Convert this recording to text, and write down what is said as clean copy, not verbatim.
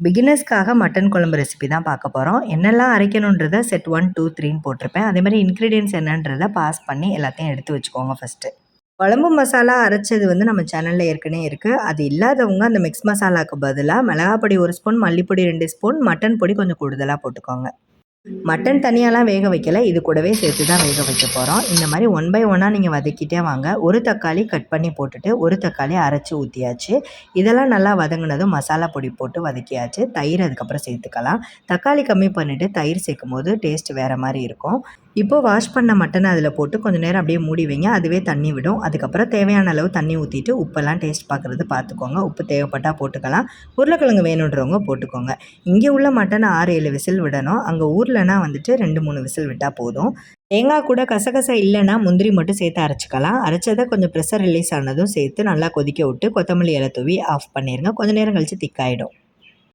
பிகினர்ஸ்க்காக mutton குழம்பு recipe தான் பார்க்க போகிறோம். என்னெல்லாம் அரைக்கணுன்றத செட் 1, 2, 3ன்னு போட்டிருப்பேன். அதே மாதிரி இன்க்ரீடியன்ட்ஸ் என்னன்றதை பாஸ் பண்ணி எல்லாத்தையும் எடுத்து வச்சுக்கோங்க ஃபஸ்ட்டு. குழம்பு மசாலா அரைச்சது வந்து நம்ம சேனலில் ஏற்கனவே இருக்குது. அது இல்லாதவங்க அந்த மிக்ஸ் மசாலாவுக்கு பதிலாக மிளகாப்பொடி 1 ஸ்பூன், மல்லிப்பொடி 2 ஸ்பூன், மட்டன் பொடி கொஞ்சம் கூடுதலாக போட்டுக்கோங்க. மட்டன் தனியாலாம் வேக வைக்கல, இது கூடவே சேர்த்து தான் வேக வைக்க போகிறோம். இந்த மாதிரி 1 பை 1ஆ நீங்கள் வதக்கிட்டே வாங்க. ஒரு தக்காளி கட் பண்ணி போட்டுட்டு ஒரு தக்காளி அரைச்சி ஊற்றியாச்சு. இதெல்லாம் நல்லா வதங்கினதும் மசாலா பொடி போட்டு வதக்கியாச்சு. தயிர் அதுக்கப்புறம் சேர்த்துக்கலாம். தக்காளி கம்மி பண்ணிவிட்டு தயிர் சேர்க்கும் போது டேஸ்ட் வேறு மாதிரி இருக்கும். இப்போது வாஷ் பண்ண மட்டனை அதில் போட்டு கொஞ்சம் நேரம் அப்படியே மூடி வைங்க. அதுவே தண்ணி விடும். அதுக்கப்புறம் தேவையான அளவு தண்ணி ஊற்றிட்டு உப்பெல்லாம் டேஸ்ட் பார்க்குறது பார்த்துக்கோங்க. உப்பு தேவைப்பட்டால் போட்டுக்கலாம். உருளைக்கிழங்கு வேணுன்றவங்க போட்டுக்கோங்க. இங்கே உள்ள மட்டனை 6-7 விசில் விடணும். அங்கே ஊர்லனா வந்துட்டு 2-3 விசில் விட்டால் போதும். தேங்காய் கூட கசகசை இல்லைன்னா முந்திரி மட்டும் சேர்த்து அரைச்சிக்கலாம். அரைச்சதை கொஞ்சம் ப்ரெஷர் ரிலீஸ் ஆனதும் சேர்த்து நல்லா கொதிக்க விட்டு கொத்தமல்லி இலை தூவி ஆஃப் பண்ணிடுங்க. கொஞ்சம் நேரம் கழித்து திக்காயிடும்.